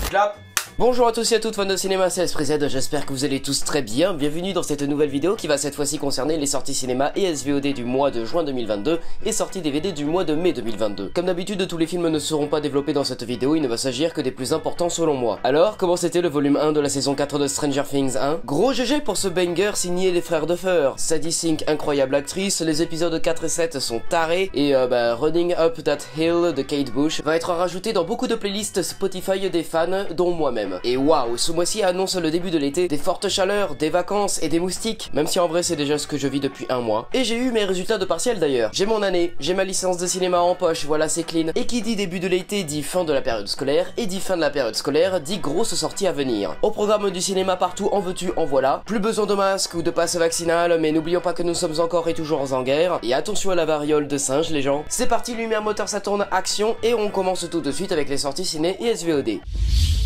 Clap. Bonjour à tous et à toutes fans de cinéma, c'est Esprit Z, j'espère que vous allez tous très bien. Bienvenue dans cette nouvelle vidéo qui va cette fois-ci concerner les sorties cinéma et SVOD du mois de juin 2022 et sorties DVD du mois de mai 2022. Comme d'habitude, tous les films ne seront pas développés dans cette vidéo, il ne va s'agir que des plus importants selon moi. Alors, comment c'était le volume 1 de la saison 4 de Stranger Things 1? Gros GG pour ce banger signé les frères Duffer. Sadie Sink, incroyable actrice, les épisodes 4 et 7 sont tarés, et Running Up That Hill de Kate Bush va être rajouté dans beaucoup de playlists Spotify des fans, dont moi-même. Et waouh, ce mois-ci annonce le début de l'été, des fortes chaleurs, des vacances et des moustiques, même si en vrai c'est déjà ce que je vis depuis un mois. Et j'ai eu mes résultats de partiel d'ailleurs. J'ai mon année, j'ai ma licence de cinéma en poche, voilà c'est clean. Et qui dit début de l'été dit fin de la période scolaire, et dit fin de la période scolaire dit grosse sortie à venir. Au programme du cinéma partout, en veux-tu, en voilà. Plus besoin de masque ou de passe vaccinal, mais n'oublions pas que nous sommes encore et toujours en guerre. Et attention à la variole de singe les gens. C'est parti, lumière, moteur, ça tourne, action, et on commence tout de suite avec les sorties ciné et SVOD.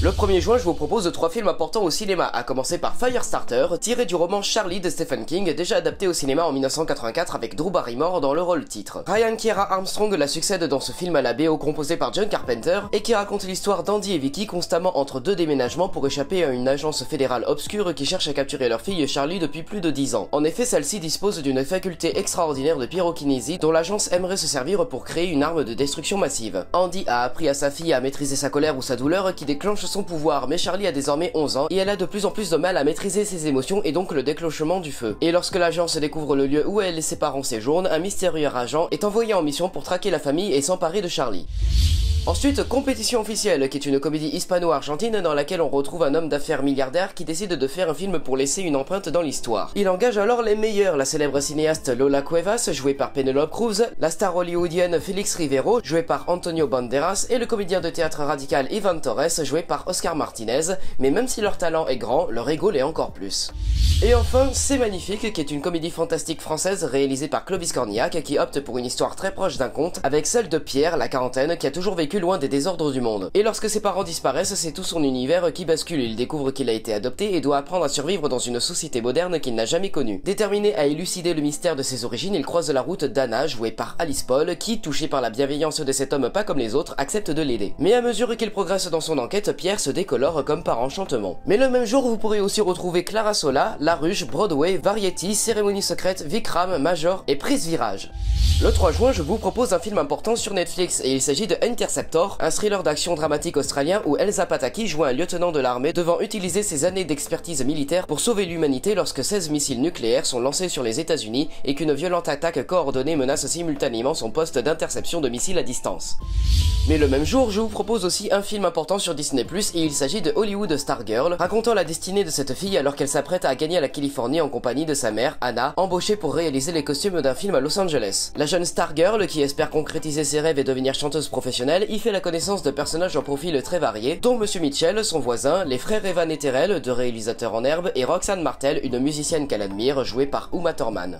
Le 1er juin, je vous propose 3 films importants au cinéma, à commencer par Firestarter, tiré du roman Charlie de Stephen King, déjà adapté au cinéma en 1984 avec Drew Barrymore dans le rôle titre. Ryan Kiera Armstrong la succède dans ce film à la BO composé par John Carpenter, et qui raconte l'histoire d'Andy et Vicky constamment entre deux déménagements pour échapper à une agence fédérale obscure qui cherche à capturer leur fille Charlie depuis plus de 10 ans. En effet, celle-ci dispose d'une faculté extraordinaire de pyrokinésie dont l'agence aimerait se servir pour créer une arme de destruction massive. Andy a appris à sa fille à maîtriser sa colère ou sa douleur qui déclenche son pouvoir, mais Charlie a désormais 11 ans et elle a de plus en plus de mal à maîtriser ses émotions et donc le déclenchement du feu. Et lorsque l'agence découvre le lieu où elle et ses parents séjournent, un mystérieux agent est envoyé en mission pour traquer la famille et s'emparer de Charlie. Ensuite, Compétition officielle, qui est une comédie hispano-argentine dans laquelle on retrouve un homme d'affaires milliardaire qui décide de faire un film pour laisser une empreinte dans l'histoire. Il engage alors les meilleurs, la célèbre cinéaste Lola Cuevas, jouée par Penelope Cruz, la star hollywoodienne Félix Rivero, jouée par Antonio Banderas, et le comédien de théâtre radical Ivan Torres, joué par Oscar Martinez, mais même si leur talent est grand, leur ego l'est encore plus. Et enfin, C'est magnifique, qui est une comédie fantastique française réalisée par Clovis Cornillac, qui opte pour une histoire très proche d'un conte, avec celle de Pierre, la quarantaine, qui a toujours vécu loin des désordres du monde. Et lorsque ses parents disparaissent, c'est tout son univers qui bascule. Il découvre qu'il a été adopté et doit apprendre à survivre dans une société moderne qu'il n'a jamais connue. Déterminé à élucider le mystère de ses origines, il croise la route d'Anna, jouée par Alice Paul, qui, touchée par la bienveillance de cet homme pas comme les autres, accepte de l'aider. Mais à mesure qu'il progresse dans son enquête, Pierre se décolore comme par enchantement. Mais le même jour, vous pourrez aussi retrouver Clara Sola, La Ruche, Broadway, Variety, Cérémonie secrète, Vikram, Major et Prise Virage. Le 3 juin, je vous propose un film important sur Netflix et il s'agit de Interceptor, un thriller d'action dramatique australien où Elsa Pataky joue un lieutenant de l'armée devant utiliser ses années d'expertise militaire pour sauver l'humanité lorsque 16 missiles nucléaires sont lancés sur les États-Unis et qu'une violente attaque coordonnée menace simultanément son poste d'interception de missiles à distance. Mais le même jour, je vous propose aussi un film important sur Disney+, et il s'agit de Hollywood Stargirl, racontant la destinée de cette fille alors qu'elle s'apprête à gagner à la Californie en compagnie de sa mère, Anna, embauchée pour réaliser les costumes d'un film à Los Angeles. La jeune Stargirl, qui espère concrétiser ses rêves et devenir chanteuse professionnelle, y fait la connaissance de personnages en profil très variés, dont Monsieur Mitchell, son voisin, les frères Evan et Terrell, deux réalisateurs en herbe, et Roxanne Martel, une musicienne qu'elle admire, jouée par Uma Thurman.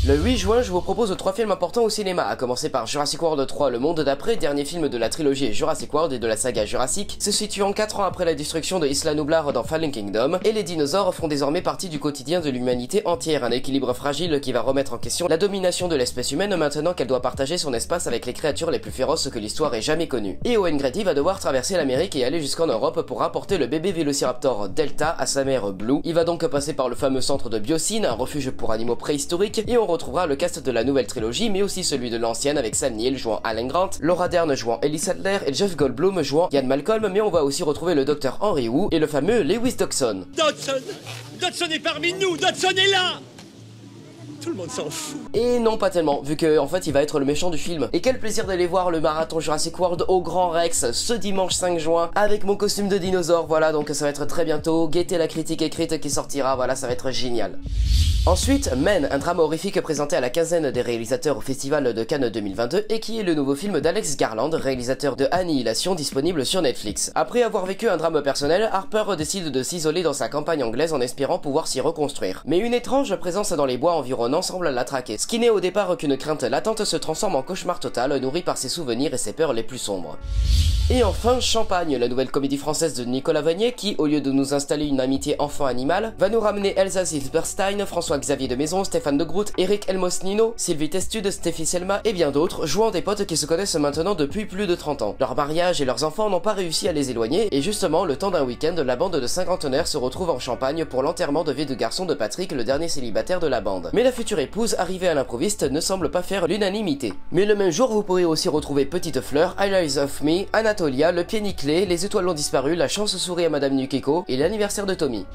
Le 8 juin, je vous propose 3 films importants au cinéma, à commencer par Jurassic World 3, Le Monde d'après, dernier film de la trilogie Jurassic World et de la saga Jurassic, se situant 4 ans après la destruction de Isla Nublar dans Fallen Kingdom, et les dinosaures font désormais partie du quotidien de l'humanité entière, un équilibre fragile qui va remettre en question la domination de l'espèce humaine maintenant qu'elle doit partager son espace avec les créatures les plus féroces que l'histoire ait jamais connues. Et Owen Grady va devoir traverser l'Amérique et aller jusqu'en Europe pour rapporter le bébé Vélociraptor Delta à sa mère Blue. Il va donc passer par le fameux centre de Biosyn, un refuge pour animaux préhistoriques, et on retrouvera le cast de la nouvelle trilogie, mais aussi celui de l'ancienne avec Sam Neill jouant Alan Grant, Laura Dern jouant Ellie Sattler et Jeff Goldblum jouant Ian Malcolm, mais on va aussi retrouver le docteur Henry Wu et le fameux Lewis Dodson. Dodson est parmi nous, Dodson est là. Tout le monde s'en fout. Et non, pas tellement, vu que en fait il va être le méchant du film. Et quel plaisir d'aller voir le marathon Jurassic World au Grand Rex ce dimanche 5 juin avec mon costume de dinosaure. Voilà, donc ça va être très bientôt. Guettez la critique écrite qui sortira, voilà, ça va être génial. Ensuite, Men, un drame horrifique présenté à la quinzaine des réalisateurs au Festival de Cannes 2022 et qui est le nouveau film d'Alex Garland, réalisateur de Annihilation, disponible sur Netflix. Après avoir vécu un drame personnel, Harper décide de s'isoler dans sa campagne anglaise en espérant pouvoir s'y reconstruire. Mais une étrange présence dans les bois environnants semble la traquer. Ce qui n'est au départ qu'une crainte latente se transforme en cauchemar total, nourri par ses souvenirs et ses peurs les plus sombres. Et enfin, Champagne, la nouvelle comédie française de Nicolas Vanier qui, au lieu de nous installer une amitié enfant-animal, va nous ramener Elsa Silberstein, François-Xavier de Maison, Stéphane de Groot, Eric Elmos Nino, Sylvie Testude, Stéphie Selma et bien d'autres, jouant des potes qui se connaissent maintenant depuis plus de 30 ans. Leur mariage et leurs enfants n'ont pas réussi à les éloigner et justement, le temps d'un week-end, la bande de cinquantenaires se retrouve en Champagne pour l'enterrement de vie de garçon de Patrick, le dernier célibataire de la bande. Mais la future épouse, arrivée à l'improviste, ne semble pas faire l'unanimité. Mais le même jour, vous pourrez aussi retrouver Petite Fleur, Eyes of Me, Anatolia, Le Pied Nickelé, Les Étoiles ont disparu, La Chance sourit à Madame Nukeko et l'anniversaire de Tommy.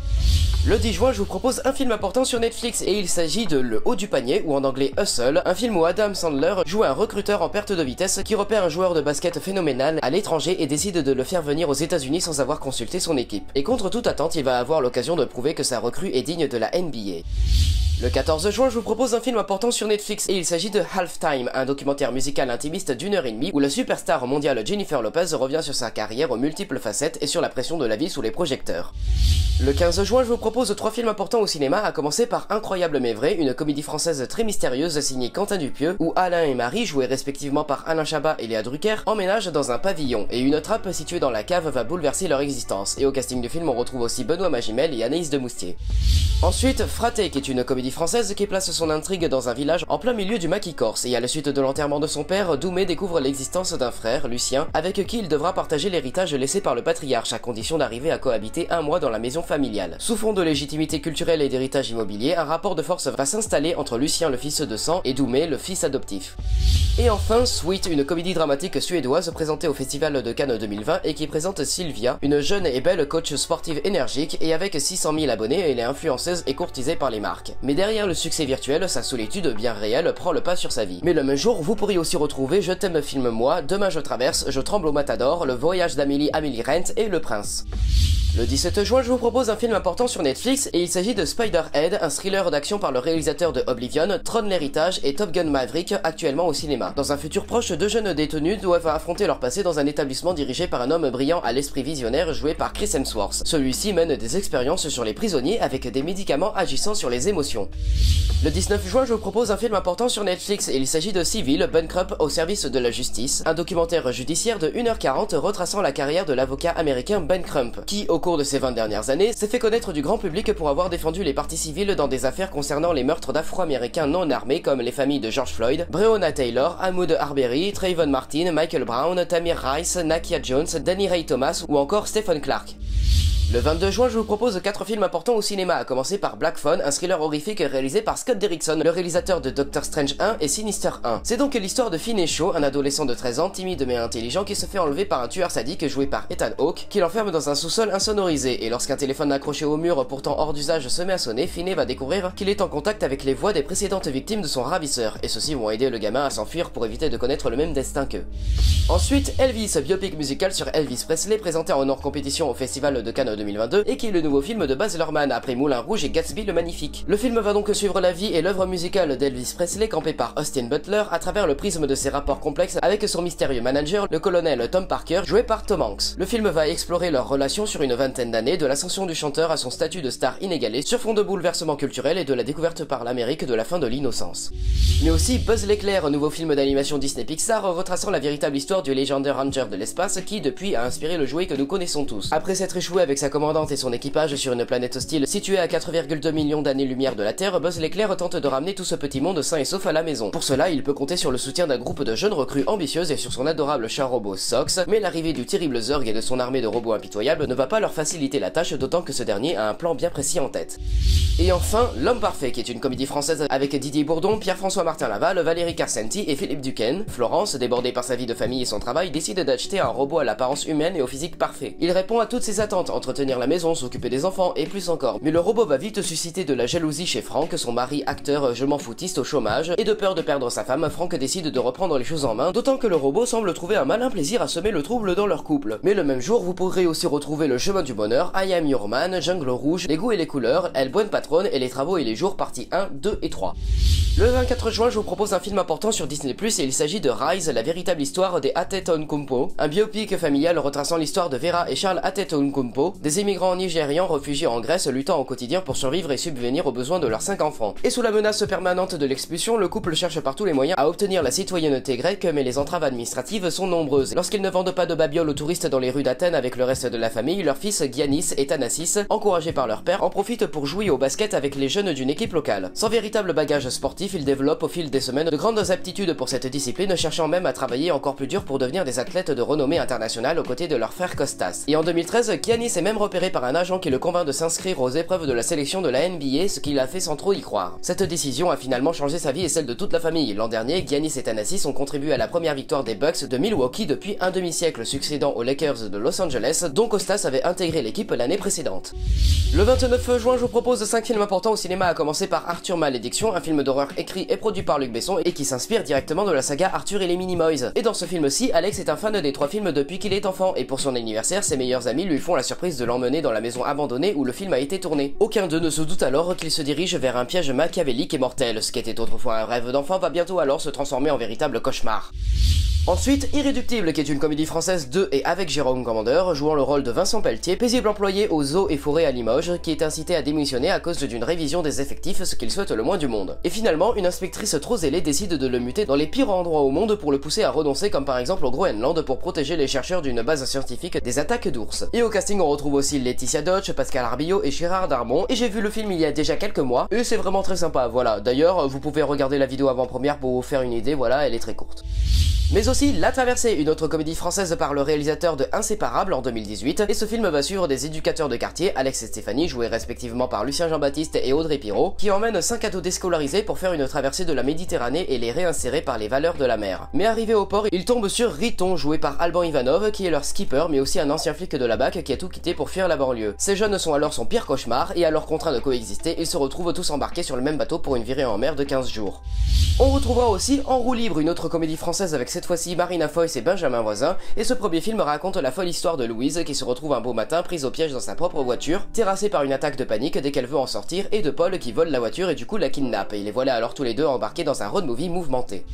Le 10 juin, je vous propose un film important sur Netflix et il s'agit de Le Haut du Panier, ou en anglais Hustle, un film où Adam Sandler joue un recruteur en perte de vitesse qui repère un joueur de basket phénoménal à l'étranger et décide de le faire venir aux États-Unis sans avoir consulté son équipe. Et contre toute attente, il va avoir l'occasion de prouver que sa recrue est digne de la NBA. Le 14 juin, je vous propose un film important sur Netflix et il s'agit de Halftime, un documentaire musical intimiste d'1h30 où la superstar mondiale Jennifer Lopez revient sur sa carrière aux multiples facettes et sur la pression de la vie sous les projecteurs. Le 15 juin, je vous propose 3 films importants au cinéma, à commencer par Incroyable mais vrai, une comédie française très mystérieuse signée Quentin Dupieux, où Alain et Marie, joués respectivement par Alain Chabat et Léa Drucker, emménagent dans un pavillon, et une trappe située dans la cave va bouleverser leur existence, et au casting du film on retrouve aussi Benoît Magimel et Anaïs de Moustier. Ensuite, Fraté, qui est une comédie française qui place son intrigue dans un village en plein milieu du maquis corse, et à la suite de l'enterrement de son père, Doumé découvre l'existence d'un frère, Lucien, avec qui il devra partager l'héritage laissé par le patriarche, à condition d'arriver à cohabiter un mois dans la maison familiale. Sous fond de légitimité culturelle et d'héritage immobilier, un rapport de force va s'installer entre Lucien, le fils de sang, et Doumé, le fils adoptif. Et enfin, Sweet, une comédie dramatique suédoise présentée au Festival de Cannes 2020 et qui présente Sylvia, une jeune et belle coach sportive énergique, et avec 600 000 abonnés, elle est influenceuse et courtisée par les marques. Mais derrière le succès virtuel, sa solitude bien réelle prend le pas sur sa vie. Mais le même jour, vous pourriez aussi retrouver Je t'aime film moi, Demain je traverse, Je tremble au Matador, Le voyage d'Amélie, Amélie Rent et Le Prince. Le 17 juin, je vous propose un film important sur Netflix et il s'agit de Spiderhead, un thriller d'action par le réalisateur de Oblivion, Tron l'héritage et Top Gun Maverick, actuellement au cinéma. Dans un futur proche, 2 jeunes détenus doivent affronter leur passé dans un établissement dirigé par un homme brillant à l'esprit visionnaire joué par Chris Hemsworth. Celui-ci mène des expériences sur les prisonniers avec des médicaments agissant sur les émotions. Le 19 juin, je vous propose un film important sur Netflix et il s'agit de Civil, Bankrupt au service de la justice, un documentaire judiciaire de 1h40 retraçant la carrière de l'avocat américain Ben Crump, qui, au cours de ces 20 dernières années, s'est fait connaître du grand public pour avoir défendu les parties civiles dans des affaires concernant les meurtres d'Afro-Américains non armés comme les familles de George Floyd, Breonna Taylor, Ahmaud Arbery, Trayvon Martin, Michael Brown, Tamir Rice, Nakia Jones, Danny Ray Thomas ou encore Stephen Clark. Le 22 juin, je vous propose 4 films importants au cinéma, à commencer par Black Phone, un thriller horrifique réalisé par Scott Derrickson, le réalisateur de Doctor Strange 1 et Sinister 1. C'est donc l'histoire de Finn Shaw, un adolescent de 13 ans, timide mais intelligent, qui se fait enlever par un tueur sadique joué par Ethan Hawke, qui l'enferme dans un sous-sol insonorisé, et lorsqu'un téléphone accroché au mur pourtant hors d'usage se met à sonner, Finn va découvrir qu'il est en contact avec les voix des précédentes victimes de son ravisseur, et ceux-ci vont aider le gamin à s'enfuir pour éviter de connaître le même destin qu'eux. Ensuite, Elvis, biopic musical sur Elvis Presley, présenté en hors compétition au Festival de Cannes 2022, et qui est le nouveau film de Baz Luhrmann après Moulin Rouge et Gatsby le Magnifique. Le film va donc suivre la vie et l'œuvre musicale d'Elvis Presley campé par Austin Butler à travers le prisme de ses rapports complexes avec son mystérieux manager, le colonel Tom Parker, joué par Tom Hanks. Le film va explorer leur relation sur une vingtaine d'années, de l'ascension du chanteur à son statut de star inégalé, sur fond de bouleversements culturels et de la découverte par l'Amérique de la fin de l'innocence. Mais aussi Buzz l'éclair, nouveau film d'animation Disney Pixar retraçant la véritable histoire du légendaire ranger de l'espace qui depuis a inspiré le jouet que nous connaissons tous. Après s'être échoué avec sa commandante et son équipage sur une planète hostile située à 4,2 millions d'années-lumière de la Terre, Buzz l'éclair tente de ramener tout ce petit monde sain et sauf à la maison. Pour cela, il peut compter sur le soutien d'un groupe de jeunes recrues ambitieuses et sur son adorable chat robot Sox, mais l'arrivée du terrible Zurg et de son armée de robots impitoyables ne va pas leur faciliter la tâche, d'autant que ce dernier a un plan bien précis en tête. Et enfin, L'Homme Parfait, qui est une comédie française avec Didier Bourdon, Pierre-François Martin Laval, Valérie Carcenti et Philippe Duquesne. Florence, débordée par sa vie de famille et son travail, décide d'acheter un robot à l'apparence humaine et au physique parfait. Il répond à toutes ses attentes, entretenir la maison, s'occuper des enfants et plus encore. Mais le robot va vite susciter de la jalousie chez Franck, son mari acteur je m'en foutiste au chômage, et de peur de perdre sa femme, Franck décide de reprendre les choses en main, d'autant que le robot semble trouver un malin plaisir à semer le trouble dans leur couple. Mais le même jour, vous pourrez aussi retrouver Le Chemin du Bonheur, I Am Your Man, Jungle Rouge, Les Goûts et les Couleurs, El Buen Patron et Les Travaux et les Jours partie 1, 2 et 3. Le 24 juin, je vous propose un film important sur Disney+, et il s'agit de Rise, la véritable histoire des Antetokounmpo, un biopic familial retraçant l'histoire de Vera et Charles Antetokounmpo, des immigrants nigérians réfugiés en Grèce luttant au quotidien pour survivre et subvenir aux besoins de leurs 5 enfants. Et sous la menace permanente de l'expulsion, le couple cherche par tous les moyens à obtenir la citoyenneté grecque, mais les entraves administratives sont nombreuses. Lorsqu'ils ne vendent pas de babioles aux touristes dans les rues d'Athènes avec le reste de la famille, leur fils Giannis et Thanasis, encouragés par leur père, en profitent pour jouer au basket avec les jeunes d'une équipe locale. Sans véritable bagage sportif, ils développent au fil des semaines de grandes aptitudes pour cette discipline, cherchant même à travailler encore plus dur pour devenir des athlètes de renommée internationale aux côtés de leur frère Kostas. Et en 2013, Giannis est même repéré par un agent qui le convainc de s'inscrire aux épreuves de la sélection de la NBA, ce qu'il a fait sans trop y croire. Cette décision a finalement changé sa vie et celle de toute la famille. L'an dernier, Giannis et Thanasis ont contribué à la première victoire des Bucks de Milwaukee depuis un demi-siècle, succédant aux Lakers de Los Angeles, dont Kostas avait intégré l'équipe l'année précédente. Le 29 juin, je vous propose 5 films importants au cinéma, à commencer par Arthur Malédiction, un film d'horreur écrit et produit par Luc Besson et qui s'inspire directement de la saga Arthur et les Minimoys. Et dans ce film-ci, Alex est un fan des 3 films depuis qu'il est enfant, et pour son anniversaire, ses meilleurs amis lui font la surprise de l'emmener dans la maison abandonnée où le film a été tourné. Aucun d'eux ne se doute alors qu'il se dirige vers un piège machiavélique et mortel. Ce qui était autrefois un rêve d'enfant va bientôt alors se transformer en véritable cauchemar. Ensuite, Irréductible, qui est une comédie française de et avec Jérôme Commandeur, jouant le rôle de Vincent Pelletier, paisible employé aux eaux et forêts à Limoges, qui est incité à démissionner à cause d'une révision des effectifs, ce qu'il souhaite le moins du monde. Et finalement, une inspectrice trop zélée décide de le muter dans les pires endroits au monde pour le pousser à renoncer, comme par exemple au Groenland, pour protéger les chercheurs d'une base scientifique des attaques d'ours. Et au casting, on retrouve aussi Laetitia Dodge, Pascal Arbillot et Gérard Darmon, et j'ai vu le film il y a déjà quelques mois, et c'est vraiment très sympa, voilà. D'ailleurs, vous pouvez regarder la vidéo avant-première pour vous faire une idée, voilà, elle est très courte. Mais aussi La Traversée, une autre comédie française par le réalisateur de Inséparables en 2018, et ce film va suivre des éducateurs de quartier, Alex et Stéphanie, joués respectivement par Lucien Jean-Baptiste et Audrey Pirot, qui emmènent 5 ados déscolarisés pour faire une traversée de la Méditerranée et les réinsérer par les valeurs de la mer. Mais arrivés au port, ils tombent sur Riton, joué par Alban Ivanov, qui est leur skipper, mais aussi un ancien flic de la BAC qui a tout quitté pour fuir la banlieue. Ces jeunes sont alors son pire cauchemar, et alors contraints de coexister, ils se retrouvent tous embarqués sur le même bateau pour une virée en mer de 15 jours. On retrouvera aussi En roue libre, une autre comédie française avec cette fois-ci Marina Foïs et Benjamin Voisin, et ce premier film raconte la folle histoire de Louise qui se retrouve un beau matin prise au piège dans sa propre voiture, terrassée par une attaque de panique dès qu'elle veut en sortir, et de Paul qui vole la voiture et du coup la kidnappe, et les voilà alors tous les deux embarqués dans un road movie mouvementé.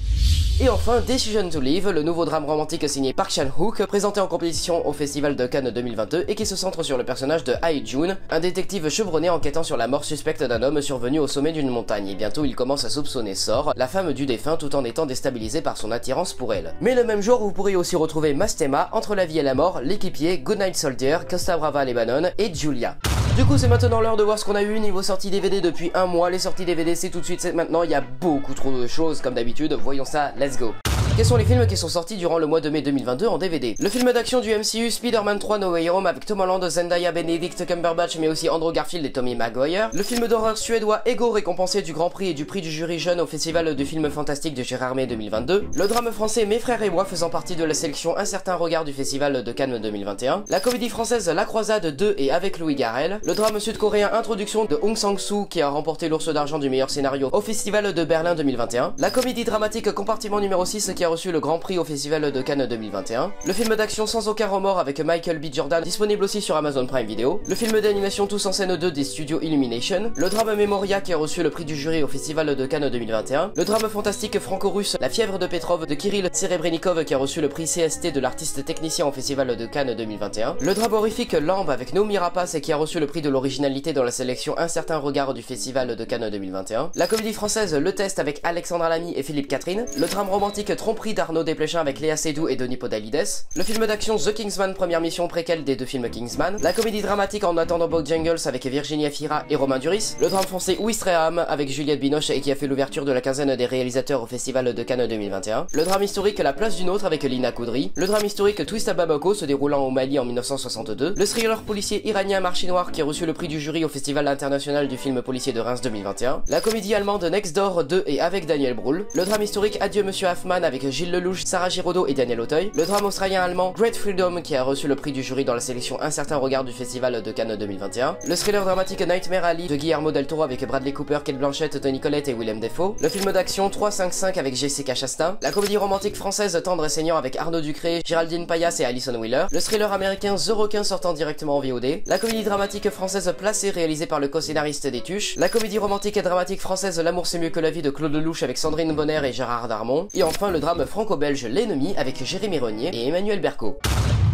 Et enfin, Decision to Live, le nouveau drame romantique signé Park Chan-wook, présenté en compétition au Festival de Cannes 2022 et qui se centre sur le personnage de Hae-jun, un détective chevronné enquêtant sur la mort suspecte d'un homme survenu au sommet d'une montagne, et bientôt il commence à soupçonner Sor, la femme du défunt, tout en étant déstabilisé par son attirance pour elle. Mais le même jour, vous pourrez aussi retrouver Mastema, Entre la vie et la mort, L'équipier, Goodnight Soldier, Costa Brava Lebanon et Julia. Du coup, c'est maintenant l'heure de voir ce qu'on a eu niveau sortie DVD depuis un mois. Les sorties DVD, c'est tout de suite, c'est maintenant, il y a beaucoup trop de choses comme d'habitude. Voyons ça, let's go. Quels sont les films qui sont sortis durant le mois de mai 2022 en DVD? Le film d'action du MCU Spider-Man 3 No Way Home avec Tom Holland, Zendaya, Benedict Cumberbatch mais aussi Andrew Garfield et Tommy Maguire. Le film d'horreur suédois Ego, récompensé du Grand Prix et du prix du jury jeune au Festival du film fantastique de Gérard May 2022. Le drame français Mes frères et moi, faisant partie de la sélection Un certain regard du Festival de Cannes 2021. La comédie française La Croisade 2 et Avec Louis Garrel. Le drame sud-coréen Introduction de Hong Sang-soo qui a remporté l'Ours d'argent du meilleur scénario au Festival de Berlin 2021. La comédie dramatique Compartiment numéro 6 qui a reçu le Grand Prix au Festival de Cannes 2021. Le film d'action Sans aucun remords avec Michael B. Jordan, disponible aussi sur Amazon Prime Video. Le film d'animation Tous en scène 2 des studios Illumination. Le drame Memoria qui a reçu le prix du jury au Festival de Cannes 2021. Le drame fantastique franco-russe La fièvre de Petrov de Kirill Serebrennikov qui a reçu le prix CST de l'artiste technicien au Festival de Cannes 2021. Le drame horrifique Lambe avec Noomi Rapace qui a reçu le prix de l'originalité dans la sélection Un certain regard du Festival de Cannes 2021. La comédie française Le Test avec Alexandra Lamy et Philippe Catherine. Le drame romantique Tromperie d'Arnaud Desplechin avec Léa Seydoux et Denis Podalides. Le film d'action The Kingsman, première mission préquelle des deux films Kingsman. La comédie dramatique En attendant Bojangles avec Virginia Fira et Romain Duris. Le drame français Ouistreham avec Juliette Binoche et qui a fait l'ouverture de la quinzaine des réalisateurs au Festival de Cannes 2021. Le drame historique La place d'une autre avec Lina Koudry. Le drame historique Twist à Bamako se déroulant au Mali en 1962. Le thriller policier iranien Marché Noir qui a reçu le prix du jury au Festival international du film policier de Reims 2021. La comédie allemande Next Door 2 et avec Daniel Brühl. Le drame historique Adieu Monsieur Hoffman avec Gilles Lelouch, Sarah Giraudot et Daniel Auteuil. Le drame australien-allemand Great Freedom qui a reçu le prix du jury dans la sélection Un certain regard du Festival de Cannes 2021. Le thriller dramatique Nightmare Alley de Guillermo del Toro avec Bradley Cooper, Kate Blanchett, Toni Collette et Willem Dafoe. Le film d'action 355 avec Jessica Chastain. La comédie romantique française Tendre et saignant avec Arnaud Ducré, Géraldine Payas et Alison Wheeler. Le thriller américain The Requin sortant directement en VOD. La comédie dramatique française Placée réalisée par le co-scénariste des Tuches. La comédie romantique et dramatique française L'amour c'est mieux que la vie de Claude Lelouch avec Sandrine Bonner et Gérard Darmon. Et enfin le drame franco-belge L'ennemi avec Jérémy Renier et Emmanuel Berco.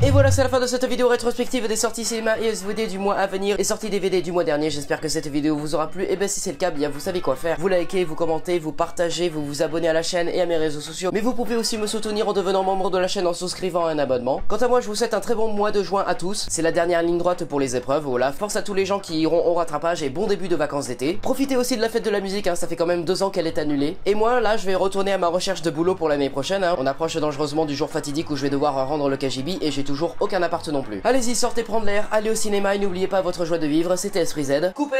Et voilà, c'est la fin de cette vidéo rétrospective des sorties cinéma et SVOD du mois à venir et sorties DVD du mois dernier. J'espère que cette vidéo vous aura plu. Et ben si c'est le cas, bien vous savez quoi faire. Vous likez, vous commentez, vous partagez, vous vous abonnez à la chaîne et à mes réseaux sociaux. Mais vous pouvez aussi me soutenir en devenant membre de la chaîne en souscrivant à un abonnement. Quant à moi, je vous souhaite un très bon mois de juin à tous. C'est la dernière ligne droite pour les épreuves. Voilà, force à tous les gens qui iront au rattrapage et bon début de vacances d'été. Profitez aussi de la fête de la musique, hein, ça fait quand même 2 ans qu'elle est annulée. Et moi, là, je vais retourner à ma recherche de boulot pour l'année prochaine. Hein. On approche dangereusement du jour fatidique où je vais devoir rendre le KGB et j'ai toujours aucun appart non plus. Allez-y, sortez prendre l'air, allez au cinéma et n'oubliez pas votre joie de vivre, c'était Esprit Z. Coupé.